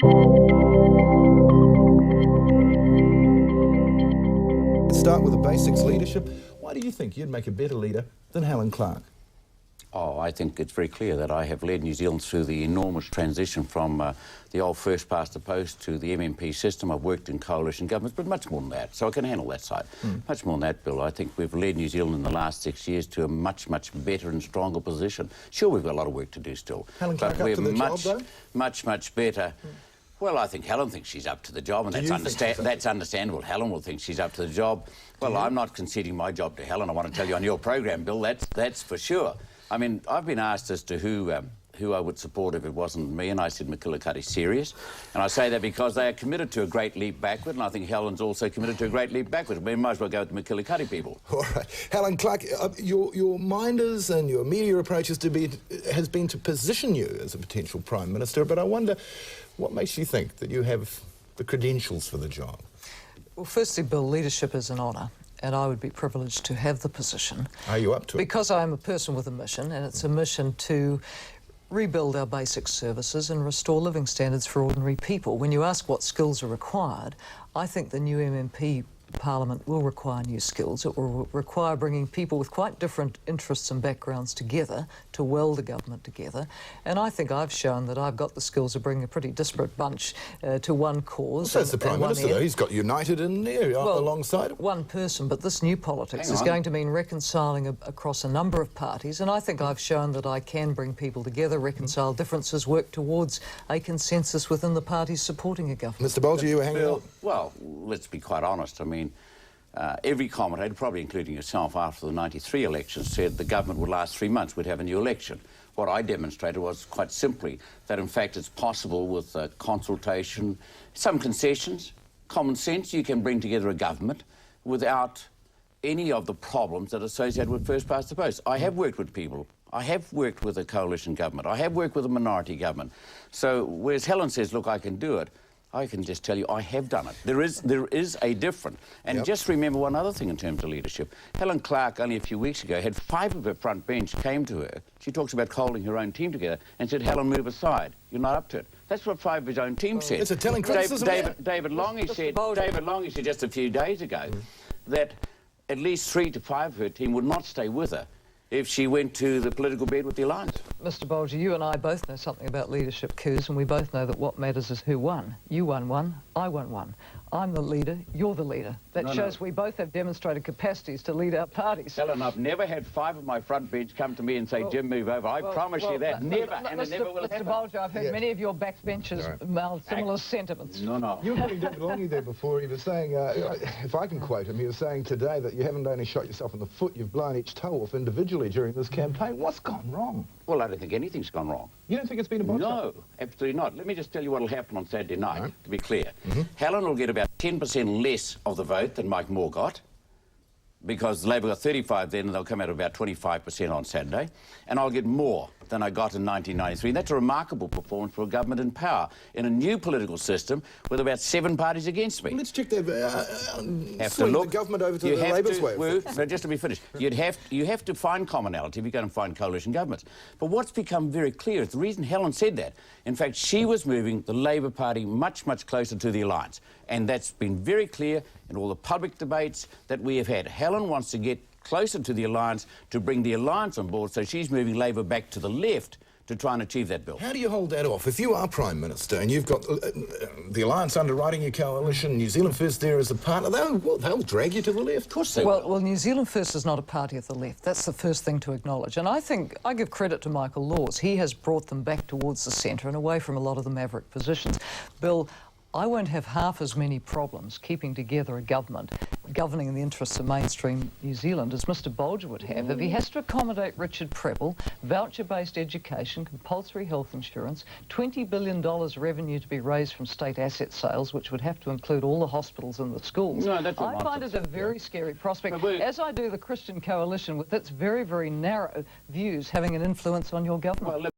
Let's start with the basics. Leadership. Why do you think you'd make a better leader than Helen Clark? Oh, I think it's very clear that I have led New Zealand through the enormous transition from the old first past the post to the MMP system. I've worked in coalition governments, but much more than that, so I can handle that side. Much more than that, Bill. I think we've led New Zealand in the last 6 years to a much, much better and stronger position. Sure, we've got a lot of work to do still, Helen Clark but we're up to the much, job, though? much better. Well, I think Helen thinks she's up to the job, and that's understandable. Helen will think she's up to the job. Well, I'm not conceding my job to Helen. I want to tell you on your program, Bill, that's for sure. I mean, I've been asked as to who I would support if it wasn't me, and I said McKillicuddy's serious. And I say that because they are committed to a great leap backward, and I think Helen's also committed to a great leap backward. We might as well go with the McKillicuddy people. All right. Helen Clark, your minders and your media approach has been to position you as a potential Prime Minister, but I wonder what makes you think that you have the credentials for the job? Well, firstly, Bill, leadership is an honour, and I would be privileged to have the position. Are you up to it? Because I am a person with a mission, and it's a mission to rebuild our basic services and restore living standards for ordinary people. When you ask what skills are required, I think the new MMP Parliament will require new skills. It will require bringing people with quite different interests and backgrounds together to weld the government together. And I think I've shown that I've got the skills to bring a pretty disparate bunch to one cause. Well, so that's the Prime Minister, though. He's got United in there alongside him. One person, but this new politics is going to mean reconciling across a number of parties. And I think I've shown that I can bring people together, reconcile differences, work towards a consensus within the parties supporting a government. Mr. Bolger, you were hanging on? Well, let's be quite honest. I mean, every commentator, probably including yourself, after the 93 election, said the government would last 3 months, we'd have a new election. What I demonstrated was quite simply that, in fact, it's possible with consultation, some concessions, common sense, you can bring together a government without any of the problems that are associated with first past the post. I have worked with people. I have worked with a coalition government. I have worked with a minority government. So whereas Helen says, look, I can do it, I can just tell you I have done it. There is a difference. And just remember one other thing in terms of leadership. Helen Clark, only a few weeks ago, had 5 of her front bench came to her. She talks about holding her own team together and said, Helen, move aside. You're not up to it. That's what 5 of his own team said. It's a telling criticism. David Longy said just a few days ago that at least 3 to 5 of her team would not stay with her if she went to the political bed with the Alliance. Mr. Bolger, you and I both know something about leadership coups, and we both know that what matters is who won. You won one, I won one. I'm the leader, you're the leader. That shows we both have demonstrated capacities to lead our parties. Helen, I've never had 5 of my front bench come to me and say, Jim, move over. I promise you that. Never, and it never will happen. Mr. Bolger, I've heard many of your backbenchers mouth similar sentiments. No. You were putting David Longy there before. He was saying, if I can quote him, he was saying today that you haven't only shot yourself in the foot, you've blown each toe off individually during this campaign. What's gone wrong? Well, I don't think anything's gone wrong. You don't think it's been a botch? No, absolutely not. Let me just tell you what will happen on Saturday night, to be clear. Helen will get about 10% less of the vote than Mike Moore got, because Labor got 35 then, and they'll come out about 25% on Saturday. And I'll get more than I got in 1993. And that's a remarkable performance for a government in power in a new political system with about 7 parties against me. Well, let's check that. Have to look the government over to the Labour's way. No, just to be finished. You have to find commonality if you're going to find coalition governments. But what's become very clear is the reason Helen said that. In fact, she was moving the Labor Party much, much closer to the Alliance. And that's been very clear in all the public debates that we have had. Helen wants to get closer to the Alliance to bring the Alliance on board, so she's moving Labor back to the left to try and achieve that bill. How do you hold that off? If you are Prime Minister and you've got the Alliance underwriting your coalition, New Zealand First there as a partner, they'll drag you to the left. Of course they will. Well, New Zealand First is not a party of the left. That's the first thing to acknowledge. And I think I give credit to Michael Laws. He has brought them back towards the centre and away from a lot of the maverick positions. Bill, I won't have half as many problems keeping together a government governing in the interests of mainstream New Zealand as Mr. Bolger would have if he has to accommodate Richard Prebble, voucher-based education, compulsory health insurance, $20 billion revenue to be raised from state asset sales, which would have to include all the hospitals and the schools. No, that's I find it a very scary prospect, as I do the Christian Coalition with its very, very narrow views having an influence on your government. Well,